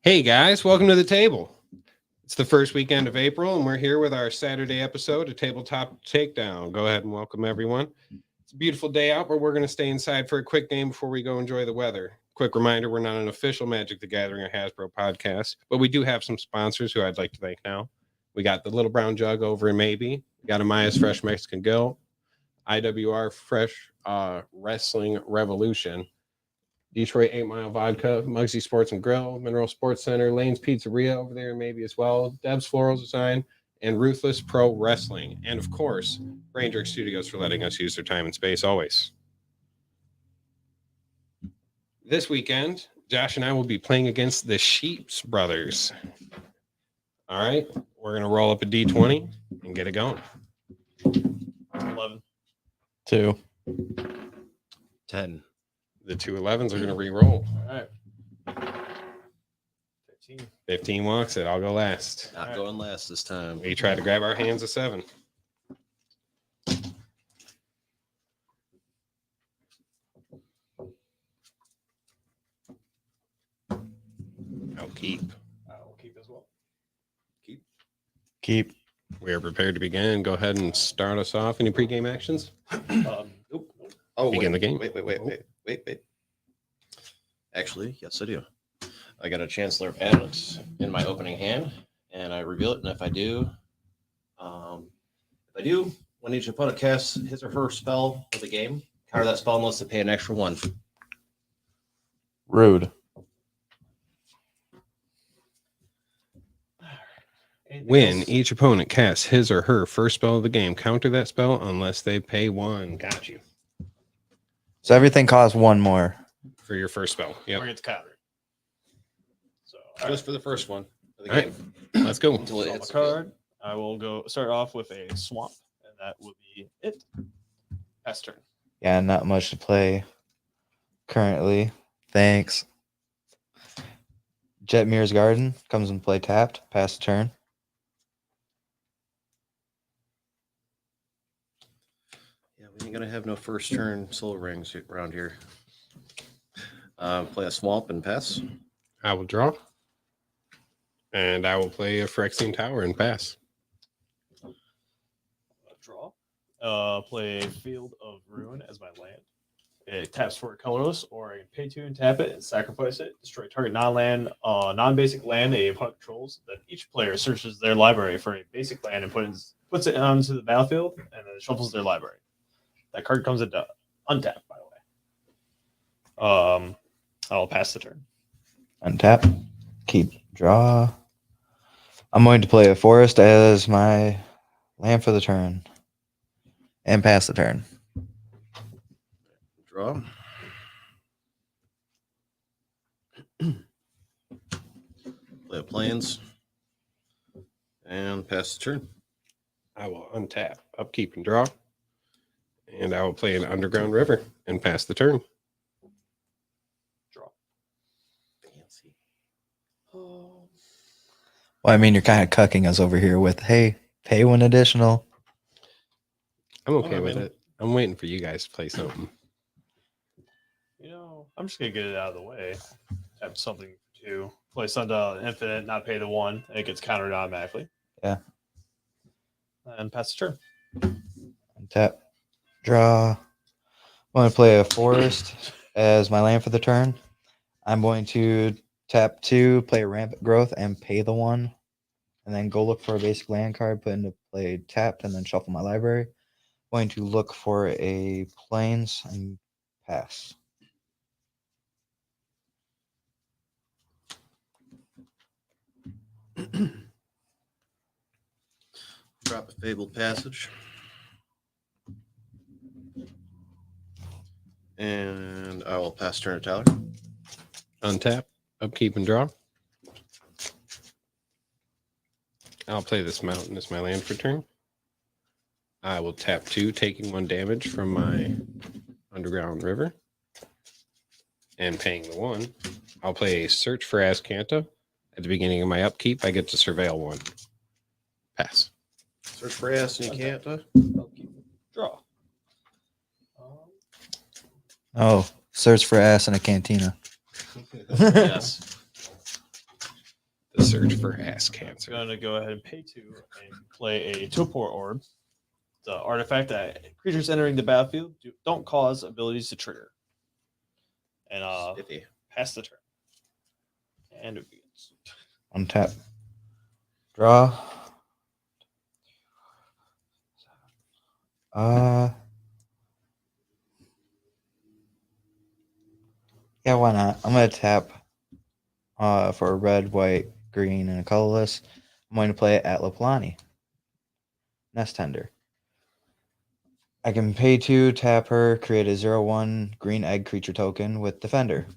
Hey guys, welcome to the table. It's the first weekend of April, and we're here with our Saturday episode of Tabletop Takedown. Go ahead and welcome everyone. It's a beautiful day out, but we're going to stay inside for a quick game before we go enjoy the weather. Quick reminder, we're not an official Magic the Gathering or Hasbro podcast, but we do have some sponsors who I'd like to thank now. We got the Little Brown Jug over in Maybe. We got Amaya's Fresh Mexican Grill, IWR Fresh Wrestling Revolution, Detroit 8 Mile Vodka, Muggsy Sports and Grill, Mineral Sports Center, Lane's Pizzeria over there maybe as well, Deb's Floral Design, and Ruthless Pro Wrestling. And of course, Ranger Studios for letting us use their time and space always. This weekend, Josh and I will be playing against the Sheeps Brothers. All right, we're going to roll up a D20 and get it going. 11. 2. 10. The two 11s are going to re-roll. All right. 15. 15 walks it. I'll go last. Not going last this time. We try to grab our hands a 7. I'll keep. I will keep as well. Keep. We are prepared to begin. Go ahead and start us off. Any pregame actions? Nope. Oh, Begin the game. Wait. Actually, yes, I do. I got a Chancellor of Advent in my opening hand, and I reveal it. And if I do, when each opponent casts his or her spell for the game, counter that spell unless they pay an extra 1. Rude. When each opponent casts his or her first spell of the game, counter that spell unless they pay 1. Got you. So everything costs 1 more. For your first spell. Or Yep. it's countered. So, Just for the first one of the All right. game. Let's go. Until it Swap hits a the field. card. I will start off with a swamp, and that will be it. Pass turn. Yeah, not much to play currently. Thanks. Jetmir's Garden comes and play tapped. Pass the turn. Yeah, we ain't gonna have no first turn soul rings around here. Play a swamp and pass. I will draw. And I will play a Phyrexian Tower and pass. Draw. Play Field of Ruin as my land. It taps for colorless, or I can pay 2 and tap it and sacrifice it. Destroy target non-basic land a opponent controls. Then each player searches their library for a basic land and puts it onto the battlefield, and then shuffles their library. That card comes into untapped, by the way. I'll pass the turn. Untap. Keep. Draw. I'm going to play a forest as my land for the turn. And pass the turn. Draw. Play a plains. And pass the turn. I will untap, upkeep, and draw. And I will play an Underground River and pass the turn. Draw. Fancy. Well, I mean, you're kind of cucking us over here with, hey, pay 1 additional. I'm okay with man. it. I'm waiting for you guys to play something. I'm just gonna get it out of the way. Tap something for 2. Play Sundial Infinite, not pay the 1. And it gets countered automatically. Yeah. And pass the turn. Untap. Draw. I'm going to play a forest as my land for the turn. I'm going to tap 2, play Rampant Growth, and pay the 1. And then go look for a basic land card, put into play tapped, and then shuffle my library. Going to look for a plains and pass. Drop a Fabled Passage. And I will pass turn to Tyler. Untap, upkeep, and draw. I'll play this mountain as my land for turn. I will tap 2, taking 1 damage from my Underground River. And paying the 1. I'll play a Search for Azcanta. At the beginning of my upkeep, I get to surveil 1. Pass. Search for ass and you can't. Draw. Oh, Search for ass in a cantina. Yes. The search for ass I'm cancer. going to go ahead and pay 2 and play a Topor Orb. The artifact that creatures entering the battlefield don't cause abilities to trigger. And Spiffy. pass the turn. And it begins. Untap. Draw. Yeah, why not? I'm gonna tap for a red, white, green, and a colorless. I'm going to play at Laplani. Nest Tender. I can pay 2, tap her, create a 0/1 green egg creature token with Defender.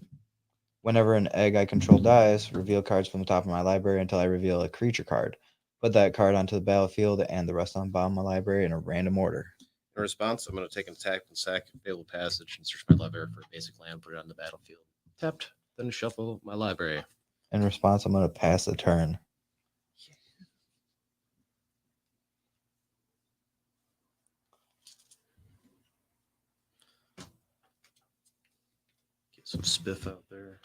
Whenever an egg I control dies, reveal cards from the top of my library until I reveal a creature card. Put that card onto the battlefield and the rest on the bottom of my library in a random order. In response, I'm going to take an attack and sack Fabled Passage and search my library for a basic land, put it on the battlefield. Tapped, then shuffle my library. In response, I'm going to pass the turn. Get some spiff out there.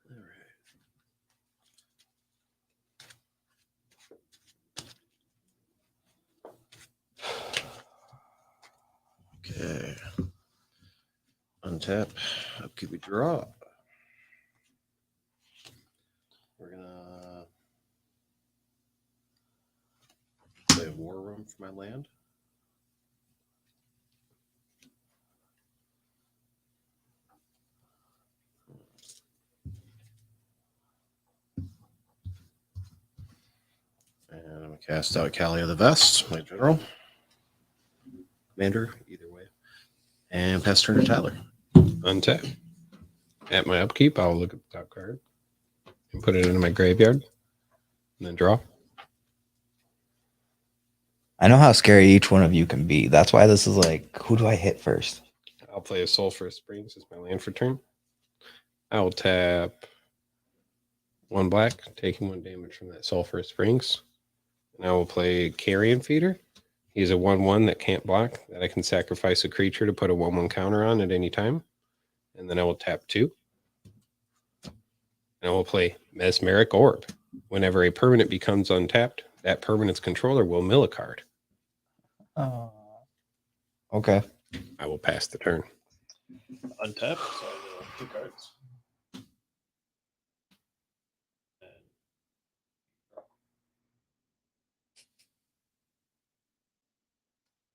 All right. Okay. Untap. Upkeep, we draw. We're gonna play a War Room for my land. And I'm gonna cast out Kalia the Vest, my general. Commander, either way. And pass turn to Tyler. Untap. At my upkeep, I'll look at the top card and put it into my graveyard. And then draw. I know how scary each one of you can be. That's why this is like, who do I hit first? I'll play a Sulphurous Springs as my land for turn. I will tap 1 black, taking 1 damage from that Sulphurous Springs. And I will play Carrion Feeder. He's a 1/1 that can't block, that I can sacrifice a creature to put a 1/1 counter on at any time. And then I will tap 2. And I will play Mesmeric Orb. Whenever a permanent becomes untapped, that permanent's controller will mill a card. Okay. I will pass the turn. Untap. So I draw 2 cards.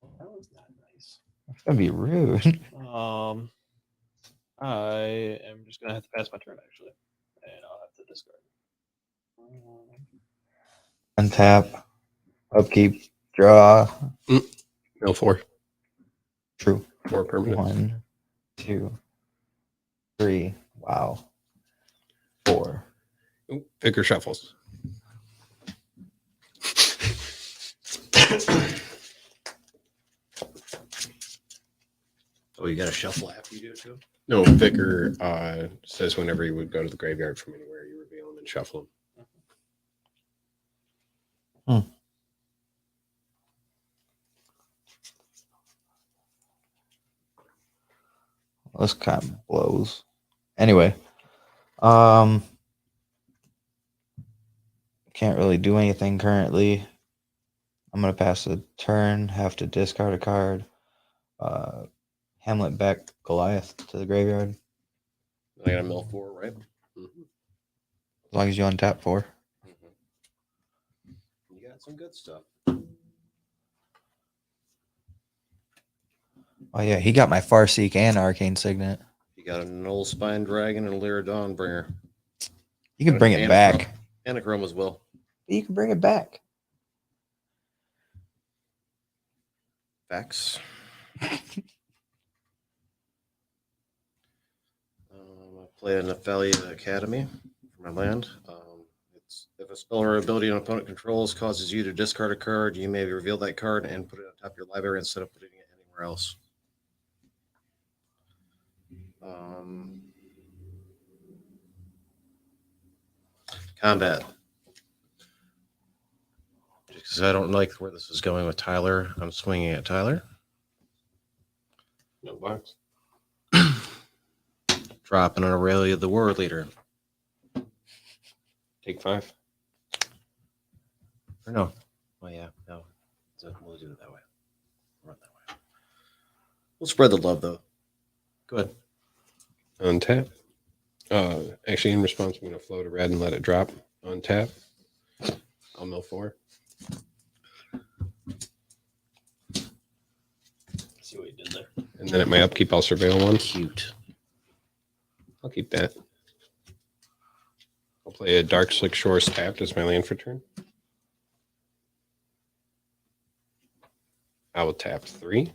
And that was not nice. That's going to be rude. I am just gonna have to pass my turn actually, and I'll have to discard. Untap. Upkeep. Draw. No 4. True. 4 permanents. 1, 2, 3. Wow. 4. Ooh, Vicar shuffles. Oh, you got to shuffle after you do it too? No, Vicar says whenever you would go to the graveyard from anywhere, you reveal them and shuffle them. This kind of blows. Anyway, can't really do anything currently. I'm gonna pass the turn. Have to discard a card. Hamlet back Goliath to the graveyard. I got a mill 4, right? As long as you untap 4. You got some good stuff. Oh yeah, he got my Farseek and Arcane Signet. You got a Null Spine Dragon and a Lyra Dawnbringer. You can bring it back. Anachrome as well. You can bring it back. Facts. I play an Nephalia Academy for my land. It's if a spell or ability an opponent controls causes you to discard a card, you may reveal that card and put it on top of your library instead of putting it anywhere else. Combat. Because I don't like where this is going with Tyler, I'm swinging at Tyler. No box. Dropping an Aurelia, the War Leader. Take 5. Or no. Oh, yeah. No. So we'll do it that way. Run that way. We'll spread the love, though. Go ahead. Untap. Actually, in response, I'm going to float a red and let it drop. Untap. I'll mill 4. See what you did there. And then at my upkeep, I'll surveil 1. Cute. I'll keep that. I'll play a Dark Slick Shores tapped as my land for turn. I will tap 3.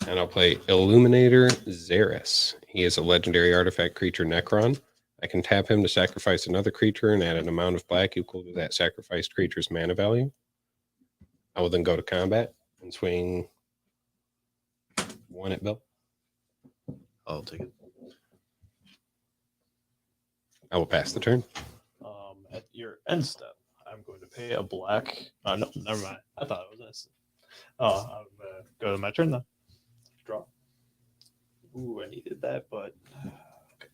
And I'll play Illuminator Xeris. He is a legendary artifact creature Necron. I can tap him to sacrifice another creature and add an amount of black equal to that sacrificed creature's mana value. I will then go to combat and swing 1 at Bill. I'll take it. I will pass the turn. At your end step, I'm going to pay a black. No, never mind. I thought it was this. I'm gonna go to my turn then. Draw. Ooh, I needed that, but okay.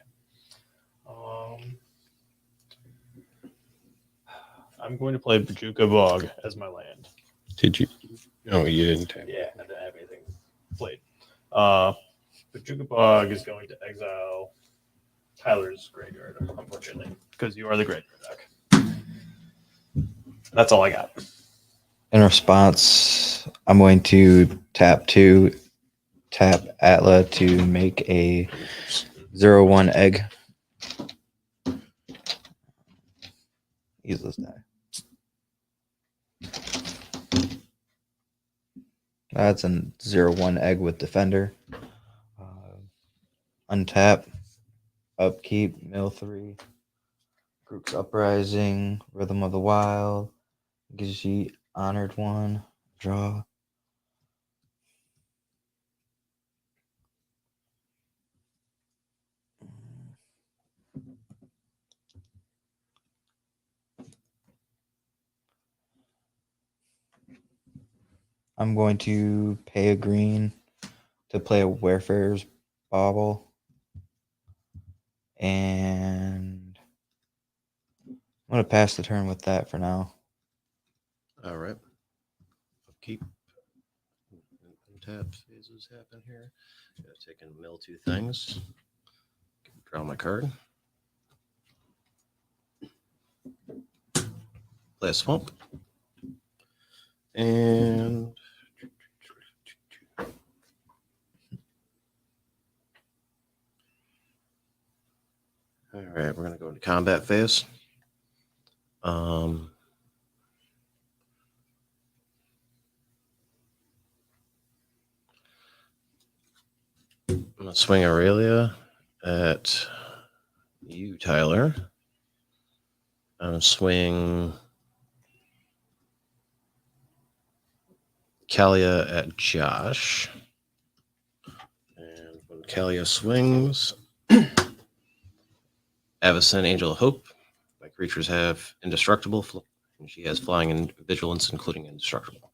I'm going to play Bajuka Bog as my land. Did you? No, you didn't tap. Yeah, I didn't have anything played. Bajuka Bog is going to exile Tyler's graveyard, unfortunately, because you are the graveyard deck. That's all I got. In response, I'm going to tap 2, tap Atla to make a 0/1 egg. Use this die. That's a 0/1 egg with Defender. Untap, upkeep, mill 3. Group's Uprising, Rhythm of the Wild, Gijit, Honored 1, draw. I'm going to pay a green to play a Wayfarer's Bauble. And I'm going to pass the turn with that for now. All right. Keep. Tap phases happen here. Gotta take and mill 2 things. Draw my card. Play a swamp. And all right, we're gonna go into combat phase. I'm gonna swing Aurelia at you, Tyler. I'm gonna swing Kalia at Josh. And when Kalia swings, Avacyn, Angel of Hope. My creatures have indestructible, and she has flying and vigilance, including indestructible.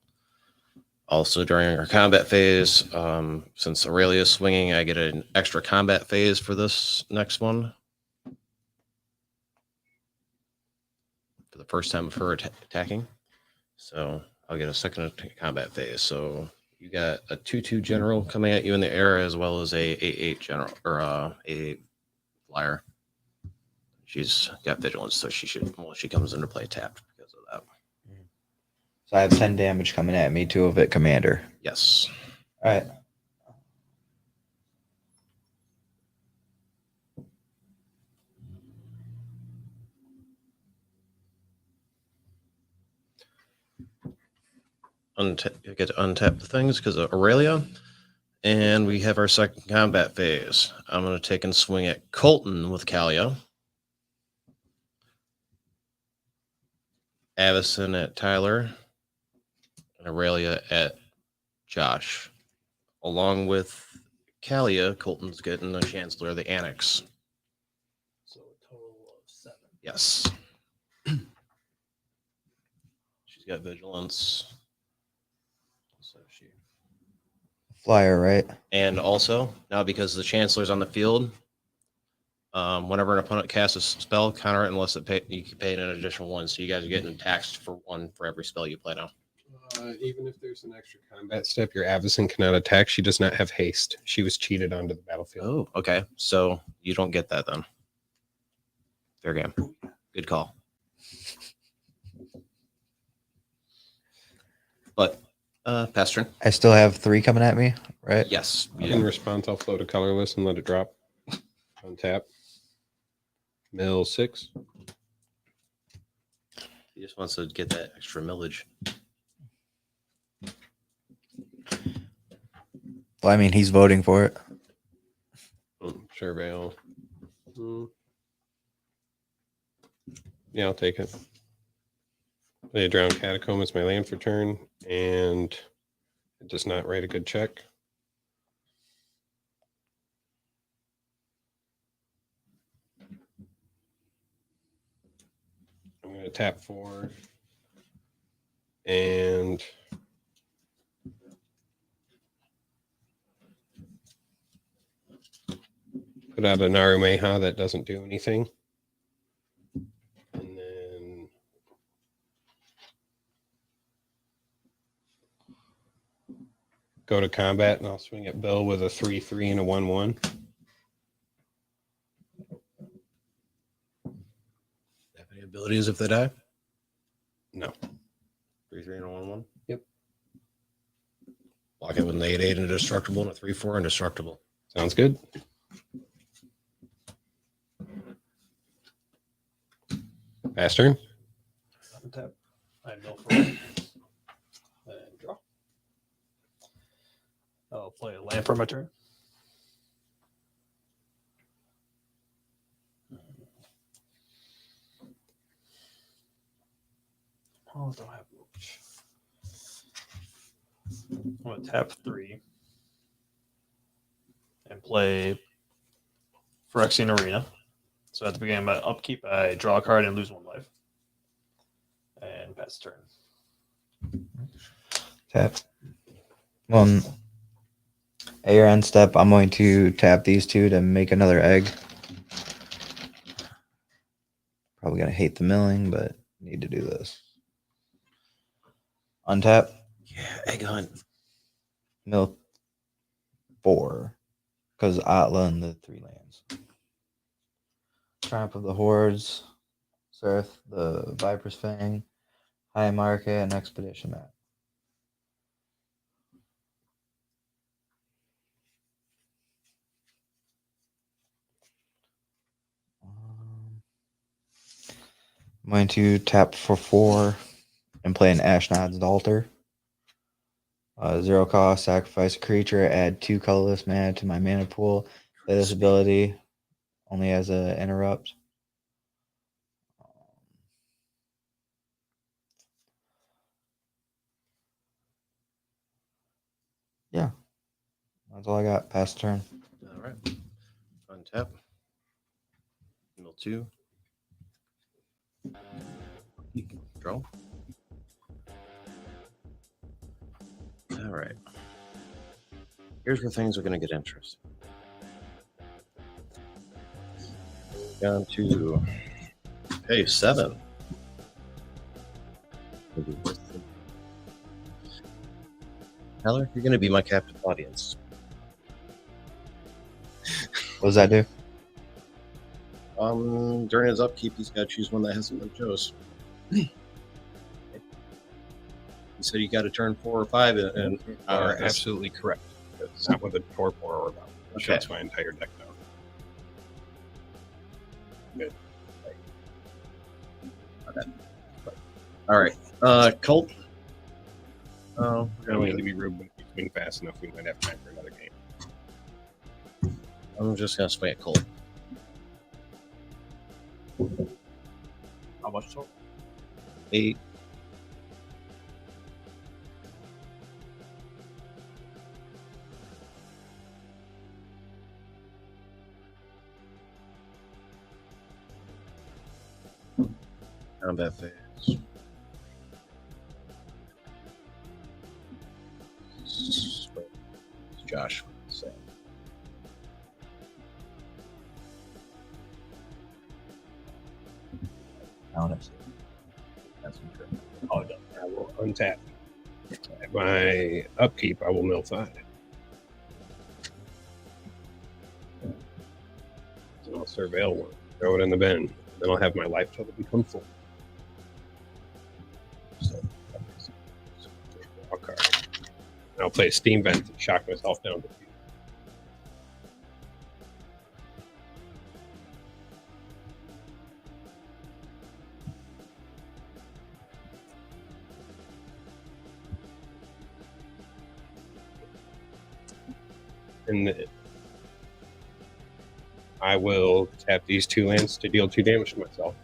Also, during our combat phase, since Aurelia is swinging, I get an extra combat phase for this next one. For the first time of her attacking. So I'll get a second combat phase. So you got a 2/2 general coming at you in the air, as well as a 8/8 general, or a flyer. She's got vigilance, so she comes into play tapped because of that. So I have 10 damage coming at me, 2 of it commander. Yes. All right. You get to untap the things because of Aurelia. And we have our second combat phase. I'm going to take and swing at Colton with Kalia. Avacyn at Tyler. And Aurelia at Josh. Along with Kalia, Colton's getting the Chancellor of the Annex. So a total of 7. Yes. She's got vigilance. So she flyer, right? And also, now because the Chancellor's on the field, whenever an opponent casts a spell, counter it unless you can pay an additional one. So you guys are getting taxed for one for every spell you play now. Even if there's an extra combat step, your Avacyn cannot attack. She does not have haste. She was cheated onto the battlefield. Oh, okay. So you don't get that then. Fair game. Good call. But pass turn. I still have 3 coming at me, right? Yes. you In do. response, I'll float a colorless and let it drop. Untap. Mill 6. He just wants to get that extra millage. Well, I mean, he's voting for it. Surveil. Yeah, I'll take it. Play a Drowned Catacomb as my land for turn, and it does not write a good check. I'm going to tap 4 and put out a Narumeha that doesn't do anything. And then go to combat, and I'll swing at Bill with a 3/3 and a 1/1. Have any abilities if they die? No. 3/3 and a 1/1. Yep. Lock it with an 8/8 indestructible and a 3/4 indestructible. Sounds good. Pass turn. Untap. I mill for one. And draw. I'll play a land for my turn. Oh, don't have much. I'm gonna tap 3 and play Phyrexian Arena. So at the beginning of my upkeep, I draw a card and lose 1 life. And pass turn. Tap. On a your end step, I'm going to tap these 2 to make another egg. Probably gonna hate the milling, but need to do this. Untap, Yeah, egg hunt. mill 4, because Atla and the 3 lands. Triumph of the Hordes, Seraph, the Viper's Fang, High Market, and Expedition Map. I'm going to tap for 4 and play an Ashnod's Altar. 0 cost, sacrifice a creature, add 2 colorless mana to my mana pool. Play this ability only as an interrupt. Yeah, that's all I got. Pass the turn. All right. Untap. Mill 2. Draw. All right. Here's where things are going to get interesting. Down to page 7. Tyler, you're going to be my captive audience. What does that do? During his upkeep, he's got to choose one that hasn't been chose. He said you got to turn 4 or 5, and Are absolutely correct. That's not what the torpor are about. It Okay. shuts my entire deck down. Good. all right. Colt. We're I gonna don't wait. mean to be rude, but if you swing fast enough, we might have time for another game. I'm just gonna swing at Colt. How much total? 8. Combat phase. Josh. So Honest. Oh, no. I will untap. At my upkeep, I will mill 5. And I'll surveil 1. Throw it in the bin. Then I'll have my life total become full. So, draw a card. And I'll play a steam vent and shock myself down to 2. And I will tap these 2 lands to deal 2 damage to myself.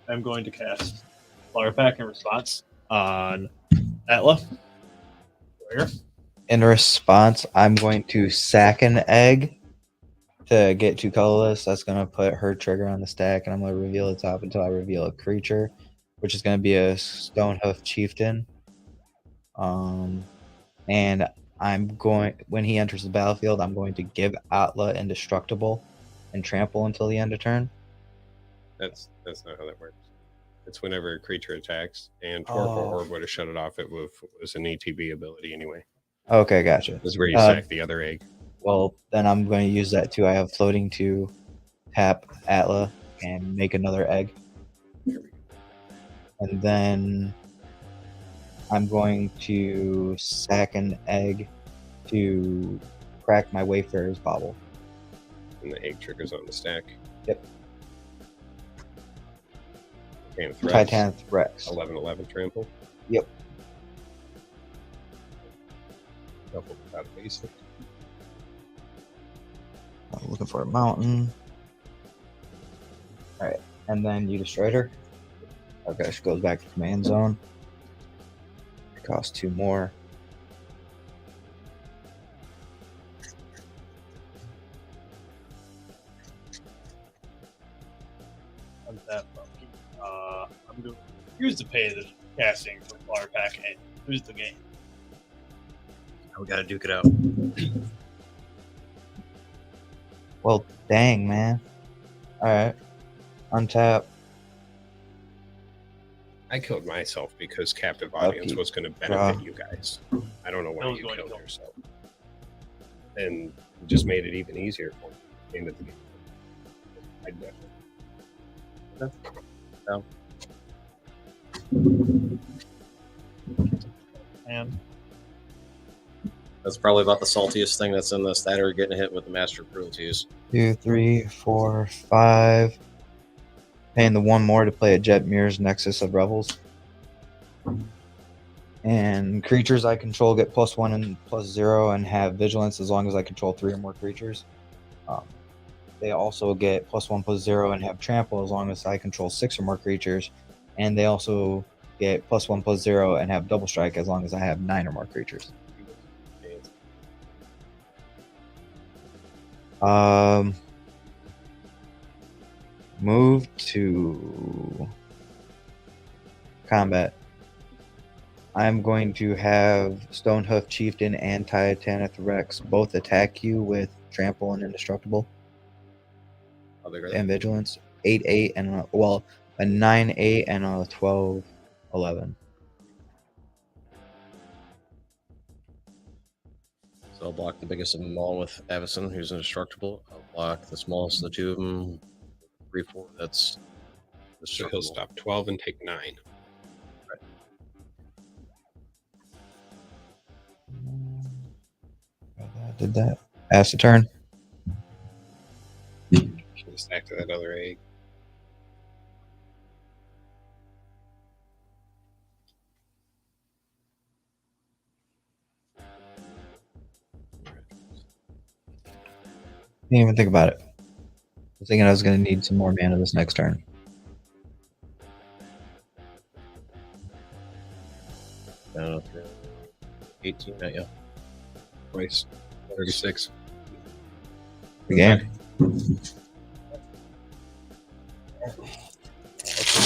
I'm going to cast Flower Pack in response on Atla. Where? In response, I'm going to sack an egg to get 2 colorless. That's going to put her trigger on the stack, and I'm going to reveal the top until I reveal a creature, which is going to be a Stonehoof Chieftain. And I'm going, when he enters the battlefield, I'm going to give Atla Indestructible and trample until the end of turn. That's not how that works. It's whenever a creature attacks, and Torpor Orb would have shut it off. It was an ETB ability anyway. Okay, gotcha. This is where you sack the other egg. Well, then I'm going to use that too. I have floating to tap Atla and make another egg. And then I'm going to sack an egg to crack my Wayfarer's Bauble. And the egg triggers on the stack. Yep. Titanic Rex. 11/11 trample. Yep. Double without a basic. I'm looking for a mountain. Alright, and then you destroyed her. Okay, she goes back to command zone. It costs 2 more. I'm going to use to pay the casting for Flower Pack and lose the game. we got to duke it out. Well, dang, man. Alright. Untap. I killed myself because Captive Audience Upkeep. was going to benefit Draw. you guys. I don't know I why was you going to killed kill yourself. And it just made it even easier for me at the end of the game. I definitely. And That's probably about the saltiest thing that's in this. That or getting hit with the Master Cruelties. 2, 3, 4, 5. Paying the 1 more to play a Jet Mirror's Nexus of Revels. And creatures I control get +1 and +0 and have vigilance as long as I control 3 or more creatures. They also get +1 +0 and have trample as long as I control 6 or more creatures. And they also get +1 +0 and have double strike as long as I have 9 or more creatures. Move to combat. I'm going to have Stonehoof Chieftain and Titanic Rex both attack you with trample and indestructible How big are and vigilance. 8/8 and a 9/8 and a 12/11. So I'll block the biggest of them all with Avison, who's indestructible. I'll block the smallest of the 2 of them. 3/4. That's So he'll stop 12 and take 9. Did that. Pass the turn. Should stack to that other egg. Didn't even think about it. I was thinking I was going to need some more mana this next turn. down to 18, not yet. Twice. 36. The game.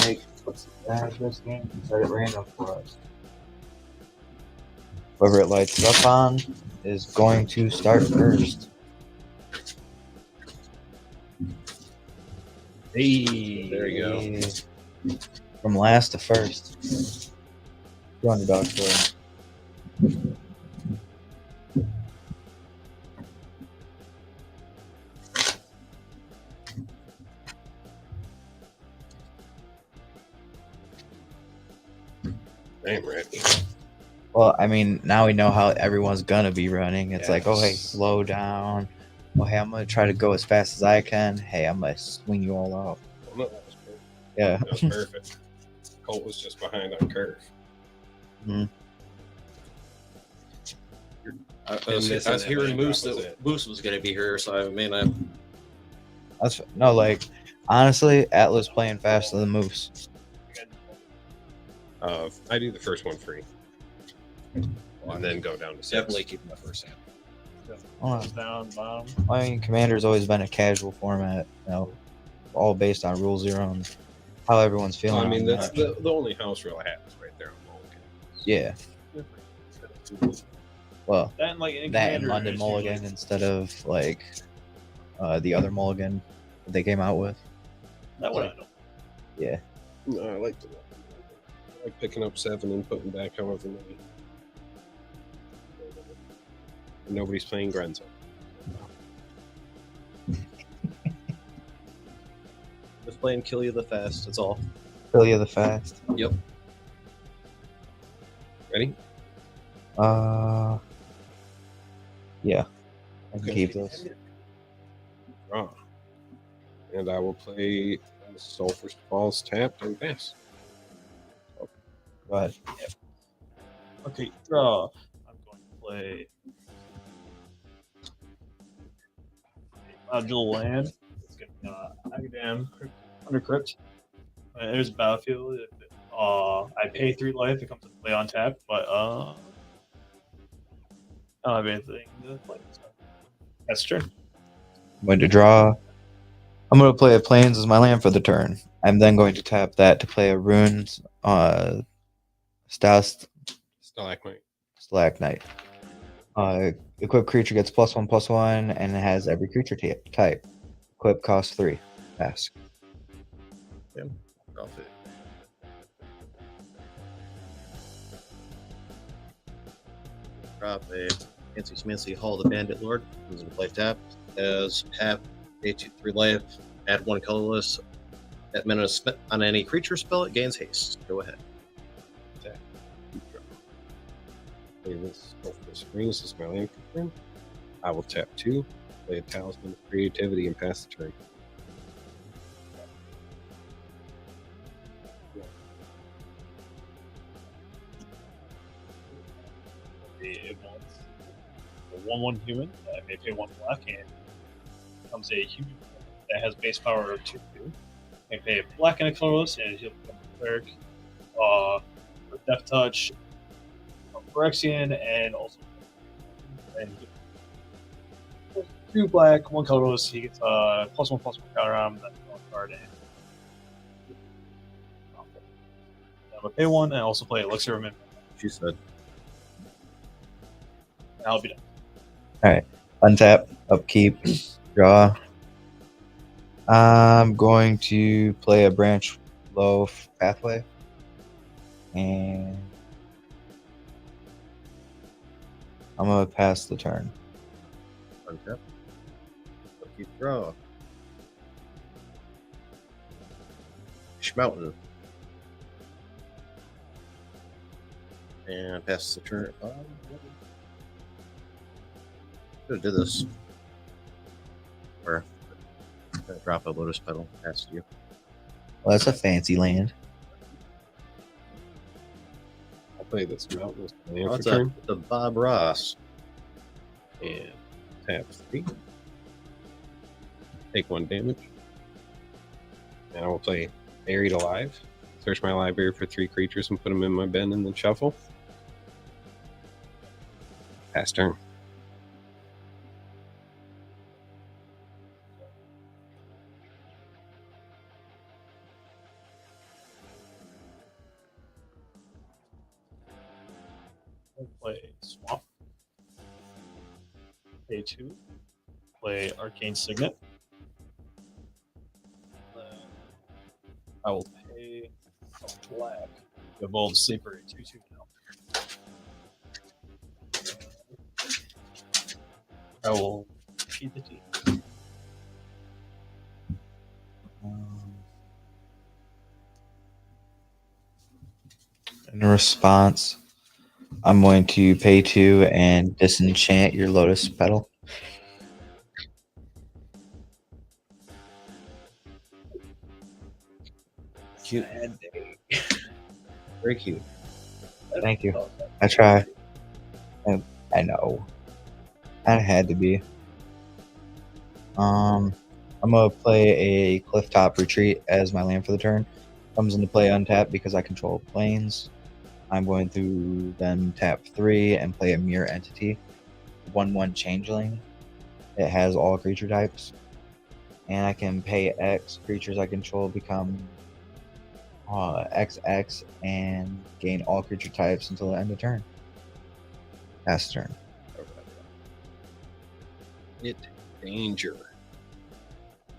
make this game and set it random for us. Whoever it lights up on is going to start first. Hey, there you go. Hey. From last to first. $200 for it. I'm ready. Well, I mean, now we know how everyone's gonna be running. It's like, oh hey, Yes. slow down. Oh hey, I'm gonna try to go as fast as I can. Hey, I'm gonna swing you all out. Well, no, that was perfect. Yeah. That was perfect. Colt was just behind on curve. I And was missing hearing that Moose drop was that it. Moose was going to be here, so I mean, I That's no, like honestly, Atlas playing faster than Moose. I do the first one free, and then go down to 6. definitely keeping my first hand. Oh, Down, bottom. I mean, Commander's always been a casual format, all based on Rule Zero and how everyone's feeling. Well, I mean, on that's that. the only house rule I have is right there on Mulligan. Yeah. Well, That and like in that and Commander, London it's Mulligan usually- instead of like the other Mulligan that they came out with. That one I know. Yeah. No, I like picking up 7 and putting back however many. Nobody's playing Grenzo. Just playing Kill You the Fast. That's all. Really the fast. Yep. Ready? Yeah. I can Okay. keep this. Draw. And I will play Sulphur Falls tapped and pass. Go ahead. Okay, draw. I'm going to play Dual Land. It's going to be Takedown under Crypt. There's a battlefield. I pay 3 life. It comes into play on tap, but I don't have anything to play. So. That's true. I'm going to draw. I'm going to play a Plains as my land for the turn. I'm then going to tap that to play a Runes Stalagmite. Stalactite. Equipped creature gets +1/+1 and it has every creature type. Equip costs 3. Pass. Off it. Drop a fancy schmancy Hall of the Bandit Lord. Comes into play tap. As tap, pay 3 life, add 1 colorless. At mana spent on any creature spell, it gains haste. Go ahead. Tap. Play this Sulphur Springs as my land for turn. I will tap 2, play a Talisman of Creativity, and pass the turn. It wants a 1/1 human that may pay 1 black and becomes a human that has base power of 2/2. May pay a black and a colorless and he'll become a cleric with Death Touch, Phyrexian, and also and 2 black, 1 colorless. He gets +1/+1 counter on that card and I'm gonna pay 1 and also play Elixir of Min. She said. And I'll be done. Alright. Untap, upkeep, draw. I'm going to play a branch low pathway. And I'm going to pass the turn. Untap. Keep draw. Schmountain. And pass the turn. Should have did this. Or drop a Lotus Petal past you. Well, that's a fancy land. I'll play this mountain as my land Oh, for it's turn. the Bob Ross. And tap 3. Take 1 damage. And I will play Buried Alive. Search my library for 3 creatures and put them in my bin and then shuffle. Pass turn. Play Swamp. Pay 2. Play Arcane Signet. I will pay a black to evolve Sleeper 2/2 now. I will feed the team. In response, I'm going to pay 2 and disenchant your Lotus Petal. Cute. Very cute. Thank you. I try. I know. That had to be. I'm gonna play a Clifftop Retreat as my land for the turn. Comes into play untapped because I control planes. I'm going to then tap 3 and play a Mirror Entity. 1/1 Changeling. It has all creature types. And I can pay X. Creatures I control become XX and gain all creature types until the end of turn. Pass turn. It danger.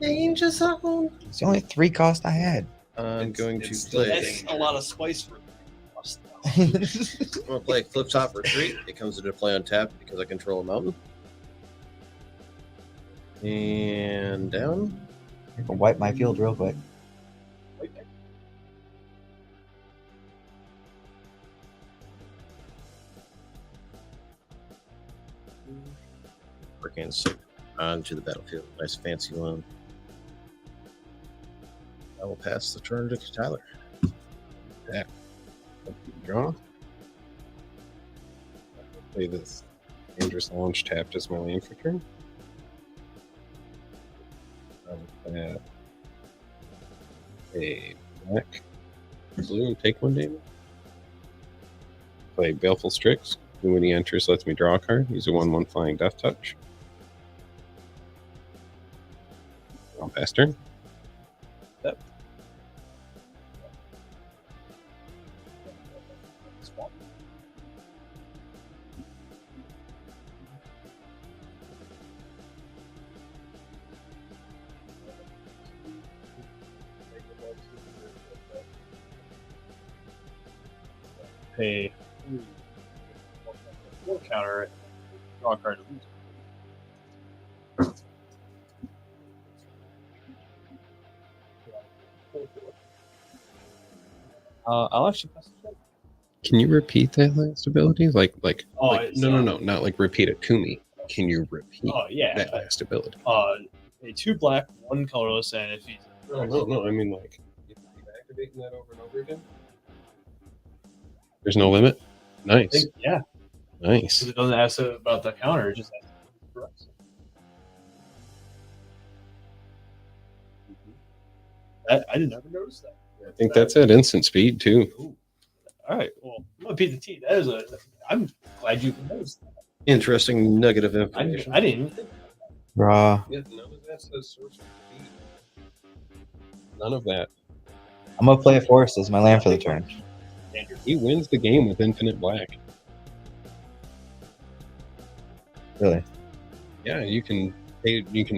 Danger zone. It's the only 3 cost I had. I'm going it's to still play. danger. a lot of spice for I'm gonna play Clifftop Retreat. It comes into play on tap because I control a mountain. And down. I can wipe my field real quick. Arcane Signet onto the battlefield. Nice fancy one. I will pass the turn to Tyler. Yeah. Draw. Play this dangerous launch tapped as my land for turn. A black, blue, and take 1 damage. Play Baleful Strix. When he enters, lets me draw a card. Use a 1/1 flying death touch. I'll pass turn. Yep. Pay 4 counter, draw a card to lose. I'll actually pass the turn. Can you repeat that last ability? Like Oh, like it's, no, not like repeat it to me. Can you repeat Oh yeah. that last ability? A 2 black, 1 colorless, and if he's No. I mean, like, you keep activating that over and over again. There's no limit. Nice, yeah, nice. because it doesn't ask about the counter, it just asks for us. I didn't ever notice that. I think that's at instant speed too. Ooh. All right, well, I'm gonna beat the T. That is a. I'm glad you noticed that. Interesting nugget of I information. didn't even think. Raw. Yeah, none of that says sorcerer speed. None of that. I'm gonna play a forest as my land for the turn. He wins the game with infinite black. Really? Yeah, you can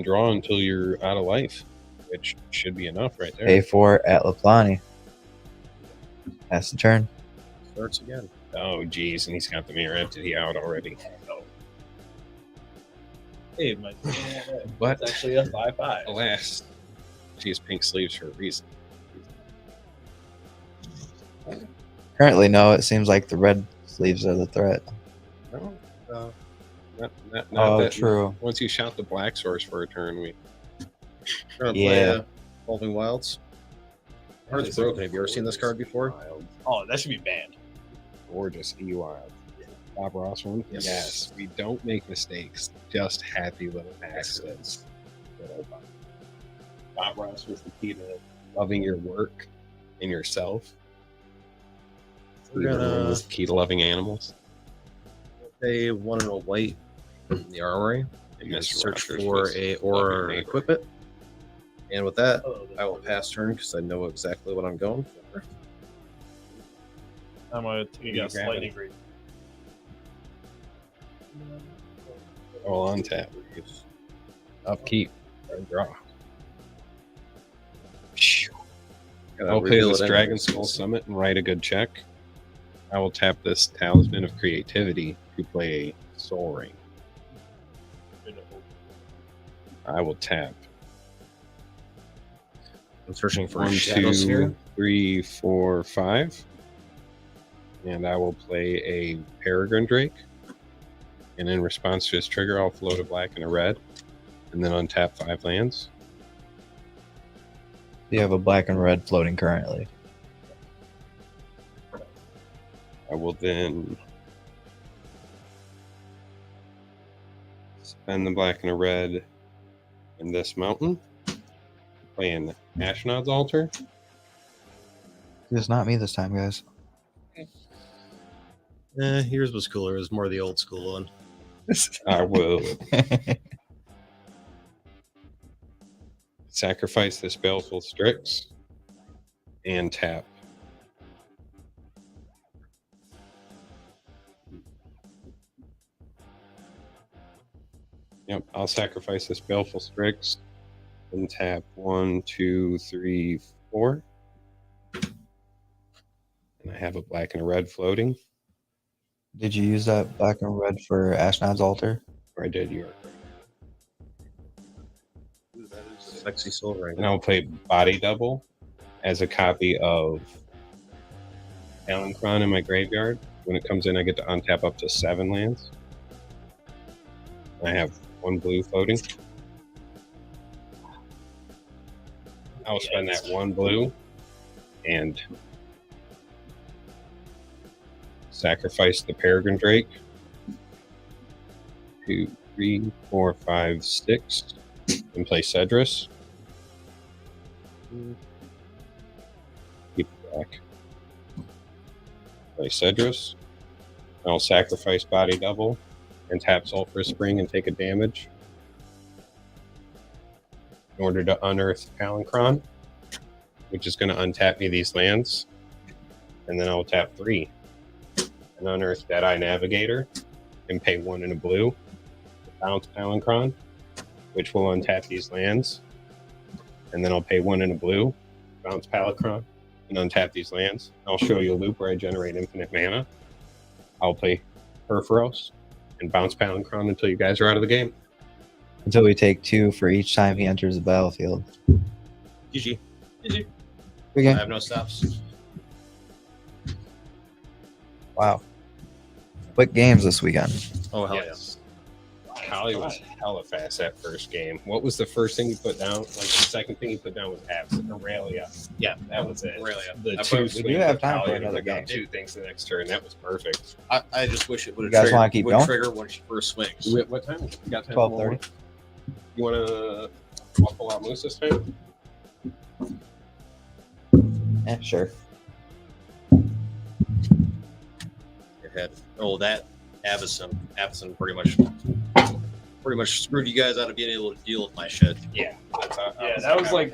draw until you're out of life, which should be enough right there. Pay 4 at Laplani. Pass the turn. Starts again. Oh, geez, and he's got the mirror entity out already. Hey, my. But It's actually a 5/5. alas, she has pink sleeves for a reason. Currently, no. It seems like the red sleeves are the threat. No, not Oh, that. true. Once you shot the black source for a turn, we We're gonna play Yeah. Evolving Wilds. Card's broken. Have you ever seen this card before? Wild, Oh, that should be banned. gorgeous E-Wild. Bob Ross one? Yes. Yes. We don't make mistakes. Just happy little accidents. Bob Ross was the key to loving your work and yourself. We're gonna Was the key to loving animals. pay 1 and a white in the armory. And You Mr. search Rogers for was a love or your an neighbor. equipment. And with that, Oh, I will pass turn because I know exactly what I'm going for. I'm gonna take a Yeah, guess. grab it. Lightning Great. All on tap. Upkeep. And draw. I'll play this Dragon Skull Summit and write a good check. I will tap this Talisman of Creativity to play a Soul Ring. I will tap I'm searching for a 1, Shadow 2, Sphere. 3, 4, 5. And I will play a Peregrine Drake. And in response to his trigger, I'll float a black and a red. And then untap 5 lands. You have a black and red floating currently. I will then spend the black and a red in this mountain. Playing Ashnod's Altar. It's not me this time, guys. Yours was cooler. It was more the old school one. I will sacrifice this Baleful Strix and tap. Yep, I'll sacrifice this Baleful Strix and tap 1, 2, 3, 4. And I have a black and a red floating. Did you use that black and red for Ashnod's Altar? Or I did York. Ooh, that is a sexy soul ring. And I'll play Body Double as a copy of Alancron in my graveyard. When it comes in, I get to untap up to 7 lands. I have 1 blue floating. I'll spend that 1 blue and sacrifice the Peregrine Drake. 2, 3, 4, 5, 6. And play Cedrus. Keep it back. Play Cedrus. I'll sacrifice Body Double and tap Sulphurous Spring and take a damage in order to unearth Palancron, which is going to untap me these lands. And then I'll tap 3 and unearth Deadeye Navigator and pay 1 in a blue to bounce Palancron, which will untap these lands. And then I'll pay 1 in a blue, bounce Palancron, and untap these lands. I'll show you a loop where I generate infinite mana. I'll play Perforos and bounce Palancron until you guys are out of the game. Until we take 2 for each time he enters the battlefield. GG. I Okay. have no stops. Wow. Quick games this weekend. Oh, hell Yes. Holly was hella fast that first game. What was the first thing you put down? Like the second thing you put down was Aurelia. Yeah. That was it. Aurelia. The I two put- we swings do have of time for Holly and another took out game. 2 things the next turn. That was perfect. I just wish it would You have guys wanna keep would going? trigger when she first swings. What time? You got time? 12:30. You want to waffle out moose this time? Yeah, sure. Your head. Oh, that Avison pretty much screwed you guys out of being able to deal with my shit. Yeah. That's how, Yeah, that was like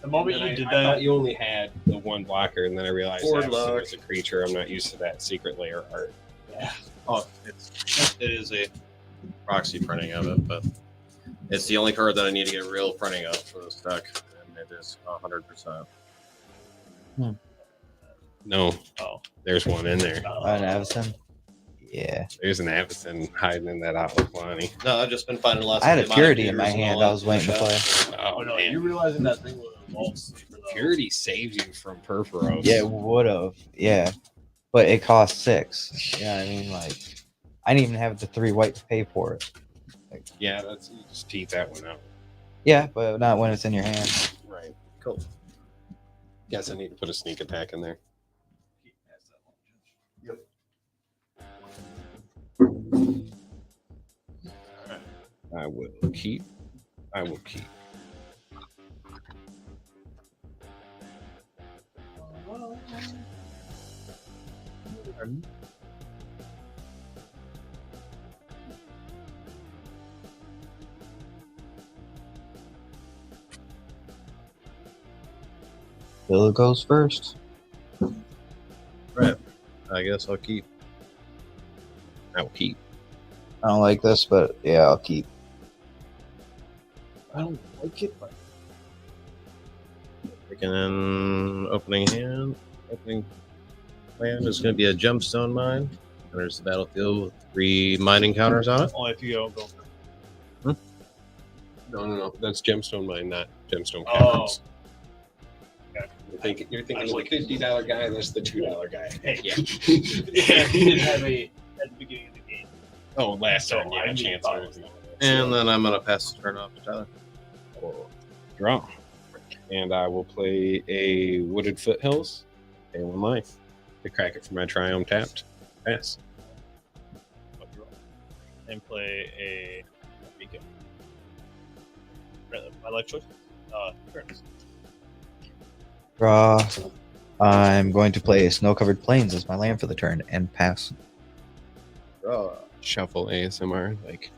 the moment you did I thought that. you only had the 1 blocker, and then I realized Forward Avison luck. was a creature. I'm not used to that secret layer art. Oh, it is a proxy printing of it, but it's the only card that I need to get real printing of for this deck, and it is 100%. No, Oh, there's one in there. An Avison. Yeah. There's an Avison hiding in that Outlook. No, I've just been finding lots. I had of a Purity in modifiers my and hand all I was waiting to that play. shit. oh no! You realizing that thing was a vault sleeper though? Purity saves you from Perforos. Yeah, it would have. Yeah. But it cost 6. You know what I mean? Like, I didn't even have the 3 white to pay for it. Yeah, that's you just teeth that one out. Yeah, but not when it's in your hand. Right. Cool. Guess I need to put a sneak attack in there. I will keep. I will keep. Bill goes first. I guess I'll keep. I will keep. I don't like this, but yeah, I'll keep. I don't like it, but Freaking opening hand. Opening land is going to be a gemstone mine. There's the battlefield with 3 mining counters on it. only if you go. No. That's gemstone mine, not gemstone Oh. caverns. Okay. You're thinking of the $50 guy. That's the $2 guy. Hey, yeah. Yeah, he didn't have a at the beginning of the game. Oh, last So turn, yeah, I need chance. bottles. And then I'm going to pass the turn off to Tyler. Draw. And I will play a Wooded Foothills. Pay 1 life. To crack it for my Triumph tapped. Pass. And play a beacon. My life choice. Turns. Draw. I'm going to play Snow-Covered Plains as my land for the turn and pass. Draw. Shuffle ASMR. Like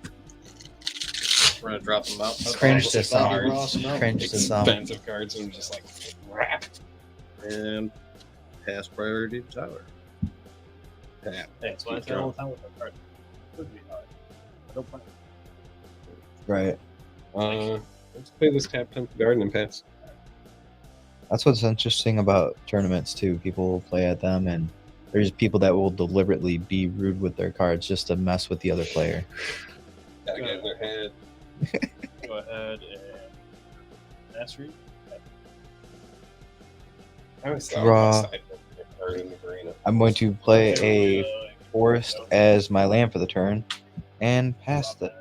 We're going to drop them out. Cringe to some. cards. Cringe to some. Expensive cards. And I'm just like, crap. And pass priority to Tyler. Tap. Hey, so I say all the time with that card. Could be hard. I don't play. Right. Let's play this tap Temple Garden and pass. That's what's interesting about tournaments too. People will play at them, and there's people that will deliberately be rude with their cards just to mess with the other player. Gotta get in their head. Go ahead and mastery. I always thought Draw. about sideboard card in the arena. I'm going to play a forest as my land for the turn and pass it.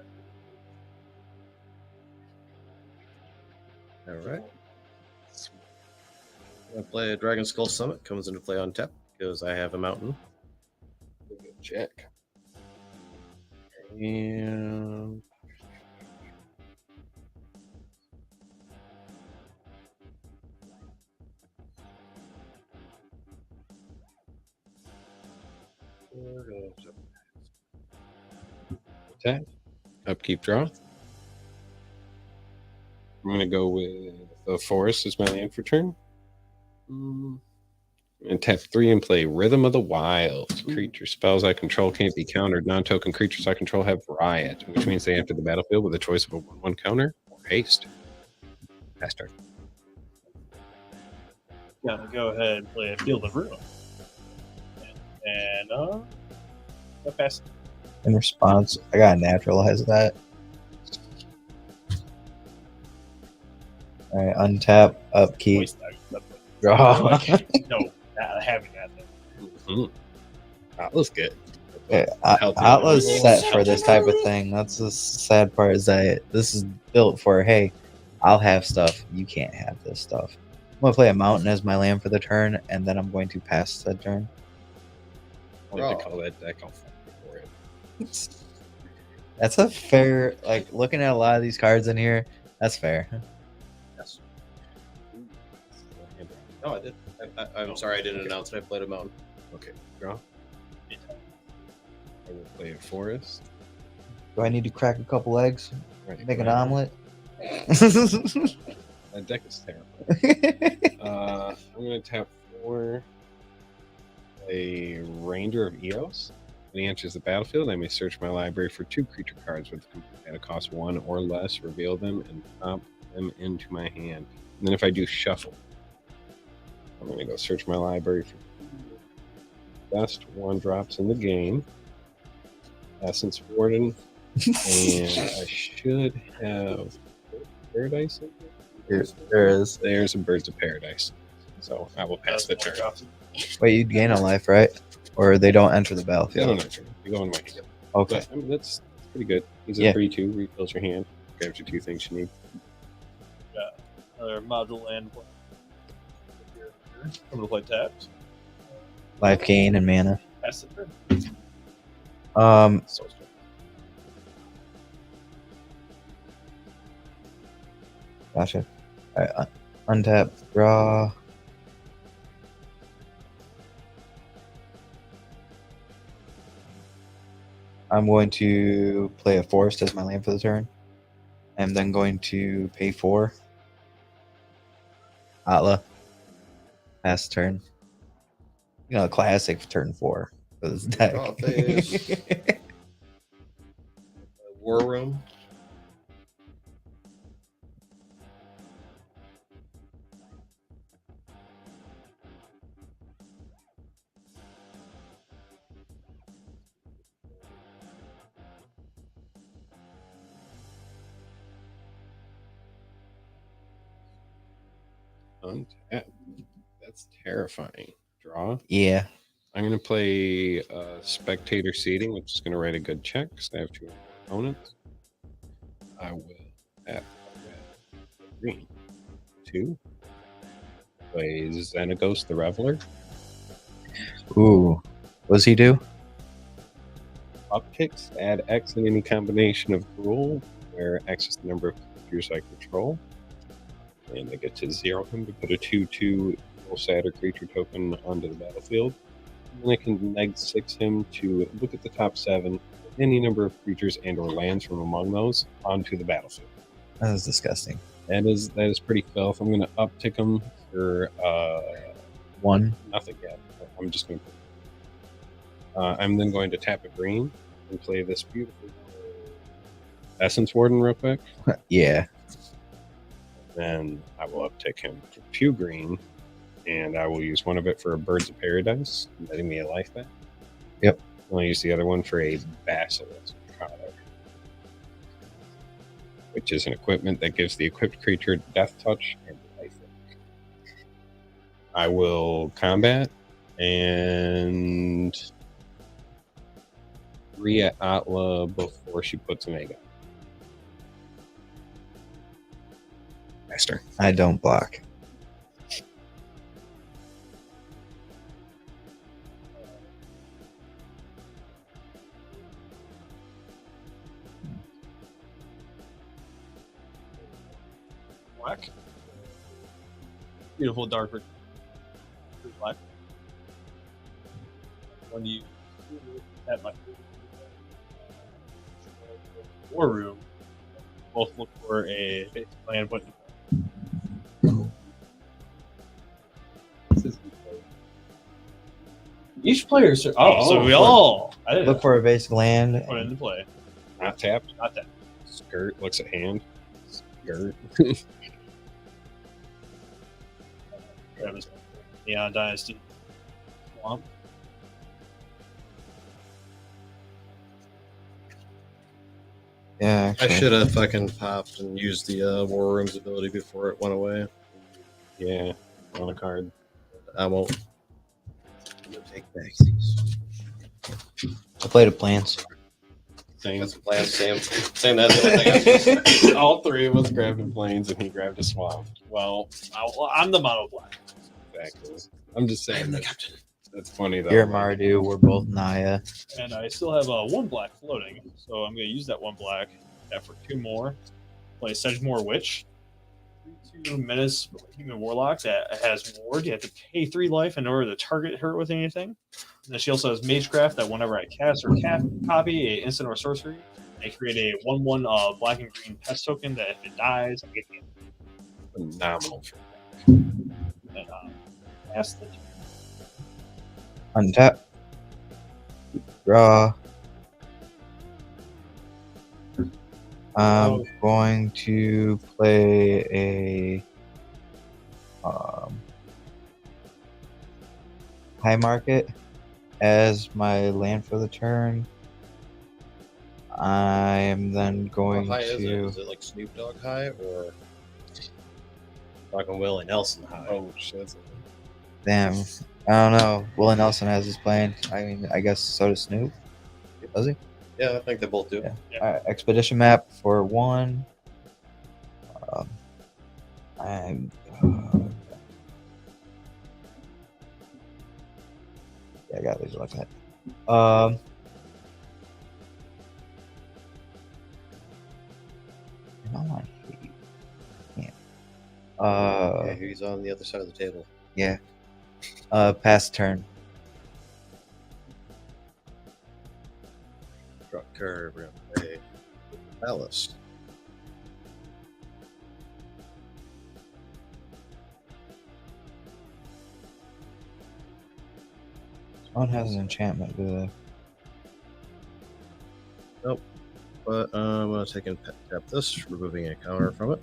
All right. I'm going to play a Dragon Skull Summit. Comes into play on tap because I have a mountain. Check. And Tap. Upkeep draw. I'm gonna go with the forest as my land for turn. And tap 3 and play Rhythm of the Wild. Creature spells I control can't be countered. Non-token creatures I control have Riot, which means they enter the battlefield with a choice of a 1/1 counter or haste. Pass turn. Gonna go ahead and play a Field of Ruin. And I'll pass. In response, I gotta naturalize that. All right, untap, upkeep, Waste that. draw. No, not having that. Mm-hmm. Atlas good. Yeah, Healthy Atlas rules. set for this type of thing. That's the sad part, is that this is built for, hey, I'll have stuff, you can't have this stuff. I'm gonna play a mountain as my land for the turn, and then I'm going to pass that turn. I like to call that deck off for it. That's a fair, like, looking at a lot of these cards in here, that's fair. yes. No, I did. I'm sorry I didn't announce that I played a mountain. Okay, draw. I will play a forest. Do I need to crack a couple eggs? Right, Make an right. omelet? That deck is terrible. I'm going to tap 4, a Ranger of Eos. When he enters the battlefield, I may search my library for 2 creature cards at a cost 1 or less, reveal them, and pop them into my hand. And then if I do shuffle, I'm going to go search my library for best 1-drops in the game. Essence Warden. And I should have Paradise in there. There is. There's a Birds of Paradise. So I will pass the turn. Wait, you gain a life, right? Or they don't enter the Yeah, battlefield? no, turn. You go in my hand. Okay. But, I mean, that's pretty good. He's a Yeah. 3/2, refills your hand, grabs you 2 things you need. Another module land. I'm gonna play taps. Life gain and mana. Pass the turn. So Gotcha. Alright, untap, draw. I'm going to play a forest as my land for the turn. I'm then going to pay 4. Atla. Pass turn. You know, classic for turn 4 for this deck. Draw phase. War Room. Untap. That's terrifying. Draw. Yeah. I'm going to play spectator seating, which is going to write a good check because I have 2 opponents. I will tap green. 2. Play Xenagos the Reveler. Ooh. What does he do? Upticks, add X in any combination of rule, where X is the number of creatures I control. And I get to 0 him to put a 2/2 dual Satyr creature token onto the battlefield. And then I can neg 6 him to look at the top 7, any number of creatures and or lands from among those onto the battlefield. That was disgusting. That is pretty filth. I'm gonna uptick him for 1. nothing yet. I'm just gonna I'm then going to tap a green and play this beautiful Essence Warden real quick. Yeah. Then I will uptick him to 2 green, and I will use one of it for a Birds of Paradise, letting me a life back. Yep. I'll use the other one for a Basilisk Collar, which is an equipment that gives the equipped creature Death Touch and life back. I will combat and at Atla before she puts an egg on. Faster. I don't block. Black. Beautiful dark black. When you at my War Room, both look for a basic land button. Each player. So we all. I didn't Look for a basic land. put it into play. Not tapped. Not that. Skirt looks at hand. Skirt. Grab his Neon Dynasty. Swamp. Yeah, I actually. should have fucking popped and used the War Room's ability before it went away. Yeah, on a card. I won't. I'm gonna take back these. I played a plans. Same. Got some plans, same that the other thing. All 3 of us grabbed the planes, and he grabbed a swamp. Well, I'm the mono black. Exactly. I'm just saying that's funny though. You're Mardu. We're both Naya. And I still have 1 black floating, so I'm going to use that 1 black for 2 more. Play Sedgemoor Witch. 2 Menace Human Warlock that has Ward. You have to pay 3 life in order to target her with anything. And then she also has Magecraft that whenever I cast or copy a instant or sorcery, I create a 1/1 black and green pest token that if it dies, I get the Phenomenal. and cast the Untap. Draw. I'm going to play a High Market as my land for the turn. I'm then going How high is it? to. Is it like Snoop Dogg high or fucking Willie Nelson high? Oh shit. Damn. I don't know. Willie Nelson has his plane. I mean, I guess so does Snoop. Does he? Yeah, I think they both do. Yeah. All right. Expedition map for 1. I'm. Yeah, I got these like that. I don't want to hate you. Can't. Yeah, he's on the other side of the table. Yeah. Pass turn. Drop curve. We're gonna play Palace. One has an enchantment, do they? Nope. but I'm going to take and tap this, removing a counter from it.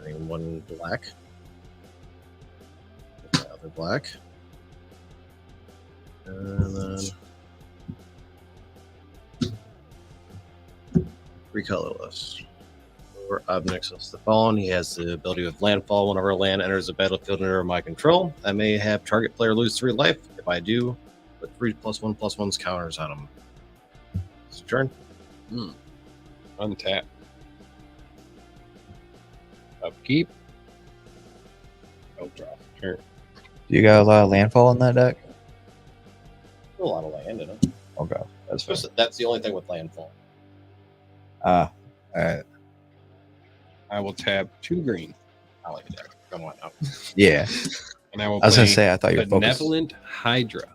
Adding 1 black. The other black. And then 3 colorless. For Obnixus the Fallen, he has the ability of landfall. Whenever a land enters the battlefield under my control, I may have target player lose 3 life. If I do, put 3+1/+1's counters on him. It's your turn. Untap. Upkeep. Draw. Turn. Do you got a lot of landfall in that deck? A lot of land in it. Okay, that's fine. That's the only thing with landfall. All right. I will tap 2 green. I like that. Come on now. Yeah, And I will I was gonna play say I thought you were focused. Benevolent Hydra.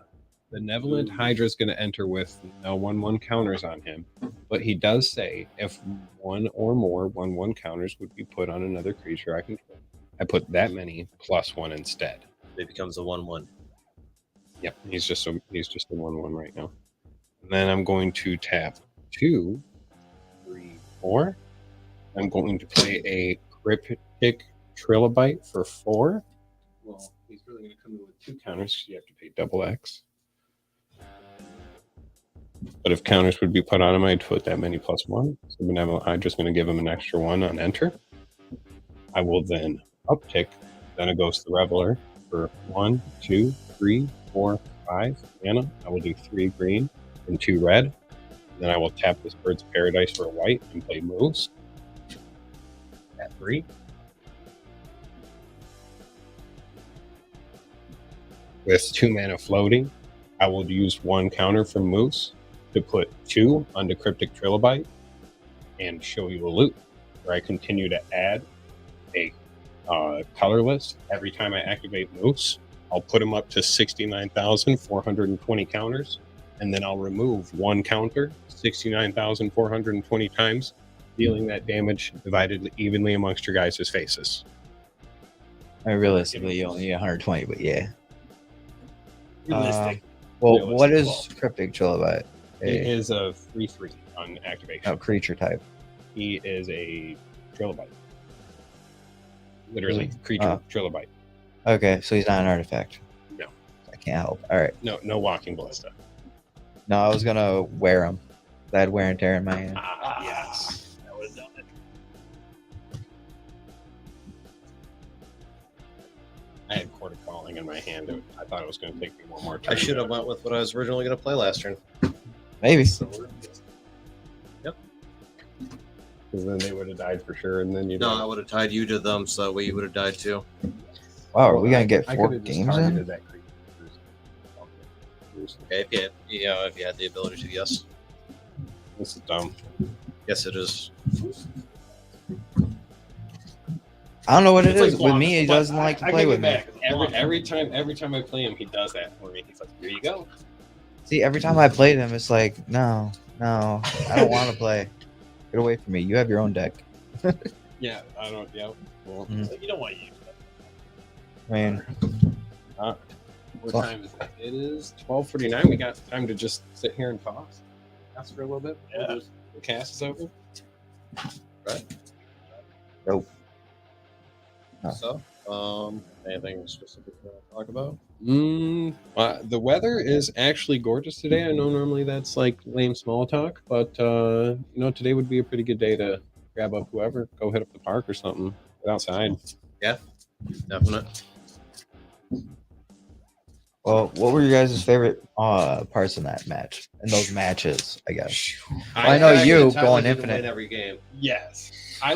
Benevolent Hydra is going to enter with no 1/1 counters on him, but he does say if 1 or more 1/1 counters would be put on another creature I control, I put that many +1 instead. It becomes a 1/1. Yep, he's just a 1/1 right now. And then I'm going to tap 2, 3, 4. I'm going to play a Cryptic Trilobite for 4. Well, he's really going to come in with 2 counters because you have to pay double X. But if counters would be put on him, I'd put that many +1. So Benevolent Hydra's going to give him an extra 1 on enter. I will then uptick, then it goes to the Reveler for 1, 2, 3, 4, 5 mana. I will do 3 green and 2 red. Then I will tap this Bird's Paradise for a white and play moves. At 3. With 2 mana floating, I will use 1 counter from Moose to put 2 onto Cryptic Trilobite and show you a loop where I continue to add a colorless every time I activate Moose. I'll put him up to 69,420 counters, and then I'll remove 1 counter 69,420 times, dealing that damage divided evenly amongst your guys' faces. I mean, realistically, you only need 120, but yeah. Realistic. Well, what is Realistic. Cryptic Trilobite? He is a 3/3 on activation. Oh, creature type. He is a Trilobite. Literally, creature Trilobite. Okay, so he's not an artifact. No. I can't help. All right. No walking ballista. No, I was gonna wear him. I had wear and tear in my hand. Yes. That would have done it. I had Quarter Calling in my hand. I thought it was going to take me one more I turn. should have went with what I was originally going to play last turn. Maybe. Yep. Because then they would have died for sure, and then you. No, I would have tied you to them, so that way you would have died too. Wow, are we gonna get I 4 could've just games targeted in? that creature. Okay, if you had the ability to, yes. This is dumb. Yes, it is. I don't know what it It's like is. With me, he Blanca, doesn't but like to I play give with it me. back. Every time I play him, he does that for me. He's like, "Here you go." See, every time I played him, it's like, no, I don't want to play. Get away from me. You have your own deck. Yeah, I don't. Yeah. Well, Mm. You don't want to use that. I mean, what So- time is it? It is 12:49. We got time to just sit here and talk. Ask for a little bit. Yeah. The cast is over. Right? nope. Oh. So, anything specific you want to talk about? The weather is actually gorgeous today. I know normally that's like lame small talk, but today would be a pretty good day to grab up whoever, go hit up the park or something, get outside. Yeah, definite. Well, what were your guys' favorite parts in that match? In those matches, I guess. I know you going infinite. every game. Yes. I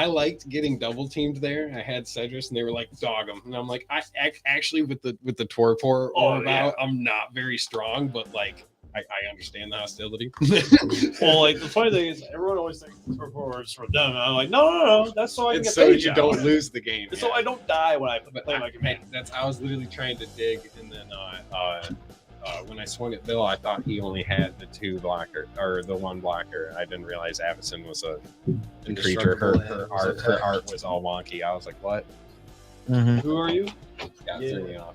liked getting double teamed there. I had Cedrus and they were like, dog him. And I'm like, I actually with the torpor about, I'm not very strong, but like I understand the hostility. Well, like the funny thing is, everyone always thinks the torpor for them. And I'm like, no, that's so I can It's get so paid. you don't lose the game. So I don't die when I play my command. I was literally trying to dig, and then when I swung at Bill, I thought he only had the 2 blocker or the 1 blocker. I didn't realize Avison was a creature. Her art was all wonky. I was like, what? Mm-hmm. Who are you? Yeah,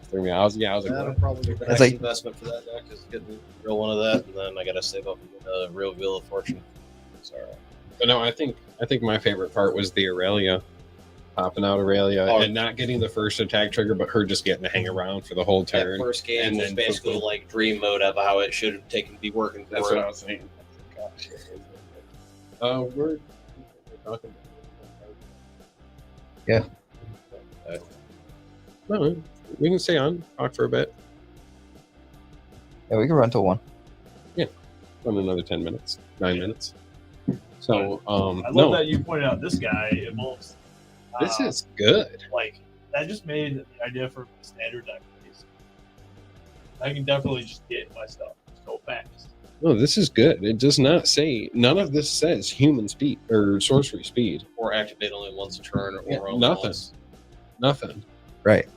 threw me off. I was like, That'll what? probably be the That's next like- investment for that deck is getting a real one of that, and then I gotta save up and get a real Wheel of Fortune. Sorry. But no, I think my favorite part was the Aurelia, popping out Aurelia Oh. and not getting the first attack trigger, but her just getting to hang around for the whole That turn. first game and was then basically boom, boom. like dream mode of how it should have taken be working. That's for what it. I was saying. We're talking. Yeah. No, we can stay on, talk for a bit. Yeah, we can run till 1. Run another 10 minutes, 9 minutes. So, I love no, that you pointed out this guy evolves. this is good. Like that just made the idea for standard deck easy. I can definitely just get my stuff so fast. No, this is good. It does not say, none of this says human speed or sorcery speed. Or activate only once a turn, or Yeah, only nothing. once. Nothing. Right.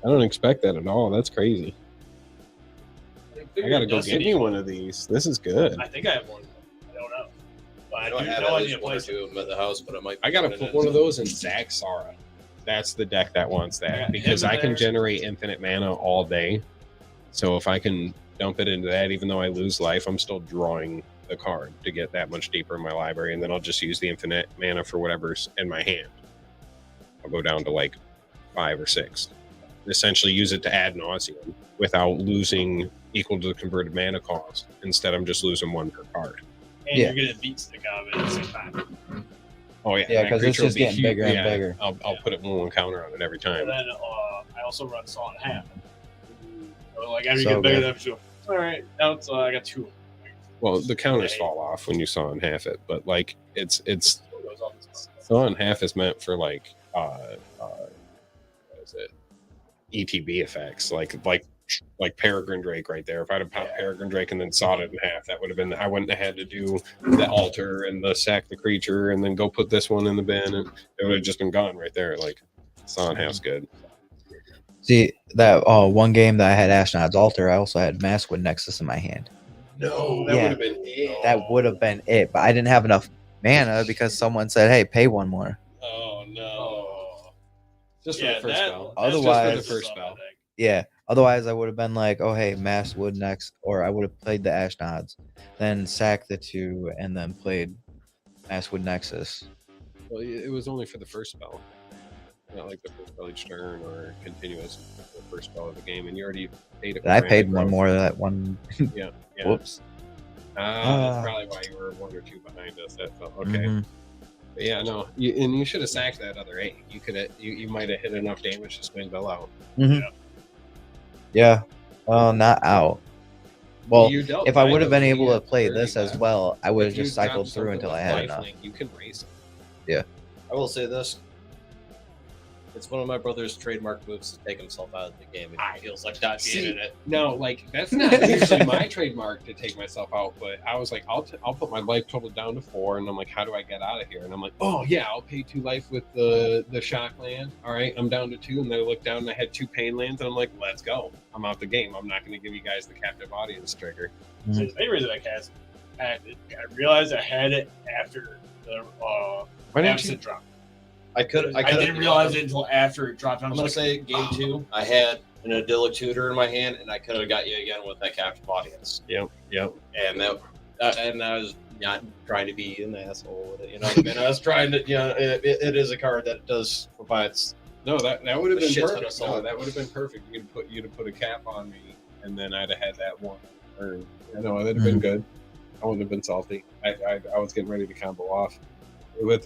I don't expect that at all. That's crazy. I gotta go Destiny- get me one of these. This is good. I think I have one. I don't know. But I I don't do have know at I need least to one or play two of them at the house, but I might. I gotta put it put in one of some- those in Zach Sara. That's the deck that wants I that got because him I can there. generate infinite mana all day. So if I can dump it into that, even though I lose life, I'm still drawing the card to get that much deeper in my library, and then I'll just use the infinite mana for whatever's in my hand. I'll go down to like 5 or 6. Essentially use it to ad nauseum without losing equal to the converted mana cost. Instead, I'm just losing 1 per card. And Yeah. you're gonna beat stick out of it at the same time. Oh yeah, Yeah, that 'cause it's creature will just be getting huge. bigger and Yeah, bigger. I'll put it one counter on it every time. And then I also run Saw in half. So like after you So get bigger, good. then you go, all right, now it's I got 2. Well, the counters fall off when you saw in half it, but like it's Goes on this- saw in half is meant for like what is it? ETB effects, like Peregrine Drake right there. If I'd have popped Peregrine Drake and then sawed it in half, that would have been. I wouldn't have had to do the altar and the sack the creature and then go put this one in the bin, and it would have just been gone right there. Like saw in half's good. See, that one game that I had Ashnod's Altar, I also had Maskwood Nexus in my hand. No, that Yeah. would have been it. That would have been it, but I didn't have enough mana because someone said, hey, pay 1 more. Oh no. Oh. Just for Yeah, the first that- spell. that's Just Otherwise- for the first spell. Yeah. Otherwise, I would have been like, oh, hey, Maskwood next, or I would have played the Ashnods, then sacked the 2, and then played Maskwood Nexus. Well, it was only for the first spell, not like the first spell each turn or continuous the first spell of the game. And you already paid it. And I for paid Rampant 1 Growth. more that one. Yeah. Whoops. That's probably why you were 1 or 2 behind us. That felt okay. Mhm. But yeah, no, you should have sacked that other 8. You could have, you might have hit enough damage to swing Bell out. Yeah. Well, not out. Well, You dealt if I would kind have been of able to the play very this as left. well, I would have If you just cycled got through something until I with had lifelink, enough. You can race it. I will say this: it's one of my brother's trademark moves to take himself out of the game, and he feels like not being in it. No, like that's not usually my trademark to take myself out. But I was like, I'll put my life total down to 4, and I'm like, how do I get out of here? And I'm like, oh yeah, I'll pay 2 life with the shock land. All right, I'm down to 2, and then I look down and I had 2 pain lands, and I'm like, let's go. I'm out the game. I'm not going to give you guys the captive audience trigger. So the main reason I cast it, I realized I had it after the Why didn't absent you? drop. I could. I didn't realize it until after it dropped. I I'm was gonna like, say game 2. I had an idyllic tutor in my hand, and I could have got you again with that captive audience. Yep. And and I was not trying to be an asshole with it. You know what I mean? I was trying to. It is a card that does provides. No, that would have A been shit ton of perfect. salt. No, that would have been perfect. You'd have put a cap on me, and then I'd have had that one turn. I know that'd have been good. I wouldn't have been salty. I was getting ready to combo off. With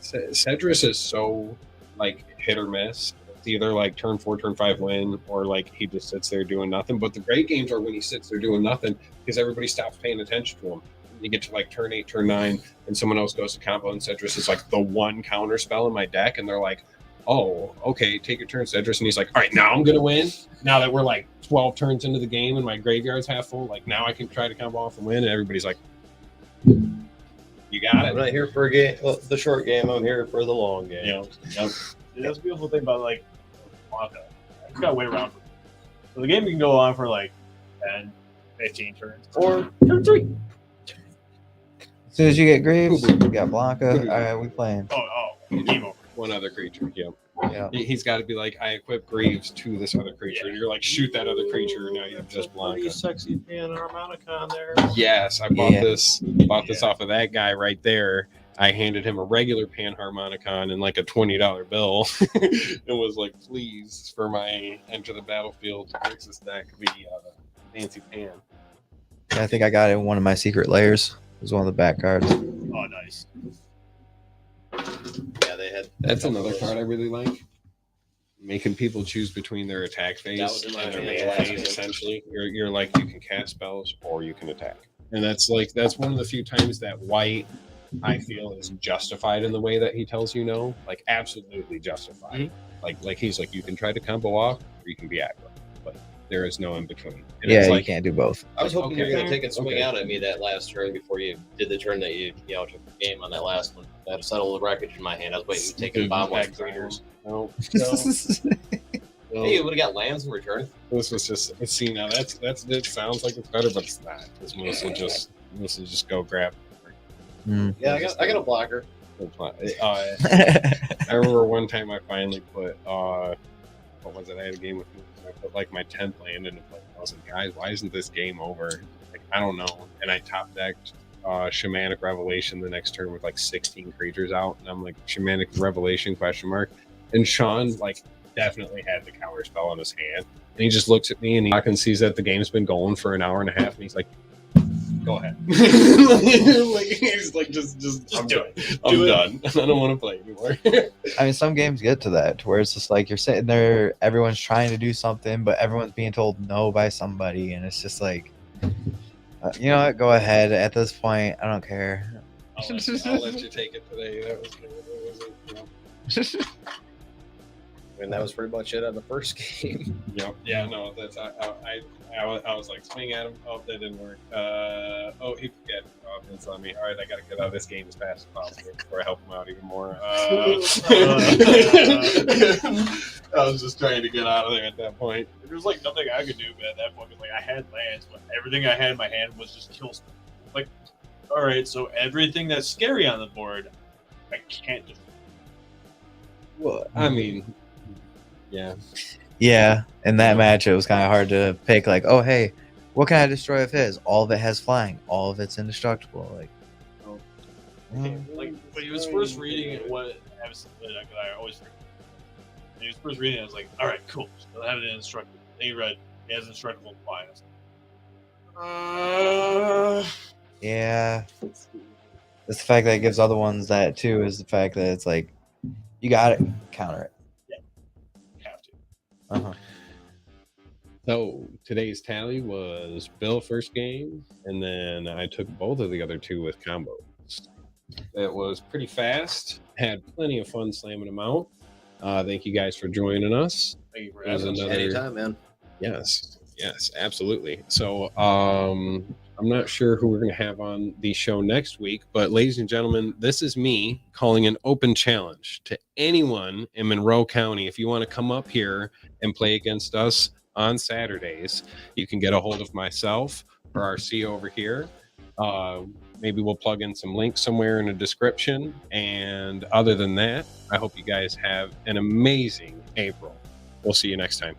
Cedrus is so like hit or miss. It's either like turn 4, turn 5 win, or like he just sits there doing nothing. But the great games are when he sits there doing nothing because everybody stops paying attention to him. You get to like turn 8, turn 9, and someone else goes to combo, and Cedrus is like the one counter spell in my deck, and they're like, oh, okay, take your turn, Cedrus. And he's like, all right, now I'm going to win. Now that we're like 12 turns into the game and my graveyard's half full, like now I can try to combo off and win. And everybody's like, you got I'm it. not here for a game, the short game. I'm here for the long game. Yep. that's the beautiful thing about like Blanca. I just gotta wait around for it. So the game can go on for like 10, 15 turns. Or turn 3. As soon as you get Graves, you got Blanca. All right, we playing. Oh, game over. One other creature. Yep. Yeah. He's got to be like, I equip Greaves to this other creature. And you're like, shoot that other creature. And now you have just Blanca. Sexy pan harmonicon there. Yes, I bought Yeah. this off of that guy right there. I handed him a regular Panharmonicon and like a $20 bill. It was like, please, for my enter the battlefield Grixis deck, the fancy pan. I think I got it in one of my secret layers. It was one of the back cards. Oh, nice. Yeah, they had. That's another card I really like. Making people choose between their attack phase That was in my and their hand main last phase. game. Essentially, you're like, you can cast spells or you can attack, and that's one of the few times that white, I feel, is justified in the way that he tells you no, like absolutely justified. Like he's like, you can try to combo off or you can be aggro, but there is no in between. And Yeah, it's you like, can't do both. I was hoping you were Okay. going to take a swing Okay. out at me that last turn before you did the turn that you took the game on that last one. That settled the wreckage in my hand. I was waiting to take a bomb like creatures. No, no. Hey, you would have got lands in return. This was just, see, now that's it sounds like it's better, but it's not. It's mostly just go grab. Mm. Yeah, I got a blocker. I remember one time I finally put what was it? I had a game with I put like my 10th land into play. I was like, guys, why isn't this game over? Like, I don't know. And I top decked Shamanic Revelation the next turn with like 16 creatures out, and I'm like, Shamanic Revelation ? And Sean like definitely had the counter spell on his hand, and he just looks at me and he sees that the game's been going for an hour and a half, and he's like, go ahead. Like, he's like, just I'm do done. it. I'm Do it. done. I don't want to play anymore. I mean, some games get to that to where it's just like you're sitting there, everyone's trying to do something, but everyone's being told no by somebody, and it's just like, you know what? Go ahead. At this point, I don't care. I'll let you take it today. That was you know. And that was pretty much it on the first game. Yep. Yeah. No. That's I was like, swing at him. Oh, that didn't work. Oh, he forget. Oh, it's on me. All right, I got to get out of this game as fast as possible before I help him out even more. I was just trying to get out of there at that point. There was like nothing I could do, but at that point, like I had lands, but everything I had in my hand was just kill stuff. Like, all right, so everything that's scary on the board, I can't just. Well, I mean, yeah. Yeah, in that match, it was kind of hard to pick. Like, oh hey, what can I destroy of his? All of it has flying. All of it's indestructible. Like, Like when he was first reading it, what I always forget. When he was first reading it, I was like, all right, cool. So I have it indestructible. Then he read, it has indestructible flying. I was like, yeah, it's the fact that it gives other ones that too. Is the fact that it's like, you got to counter it. have to. Uh-huh. So today's tally was Bill first game, and then I took both of the other two with combos. It was pretty fast. Had plenty of fun slamming them out. Thank you guys for joining us. Thank you for It was having us. another- Anytime, man. Yes, absolutely. So I'm not sure who we're going to have on the show next week, but ladies and gentlemen, this is me calling an open challenge to anyone in Monroe County. If you want to come up here and play against us on Saturdays, you can get a hold of myself or our CEO over here. Maybe we'll plug in some links somewhere in the description. And other than that, I hope you guys have an amazing April. We'll see you next time.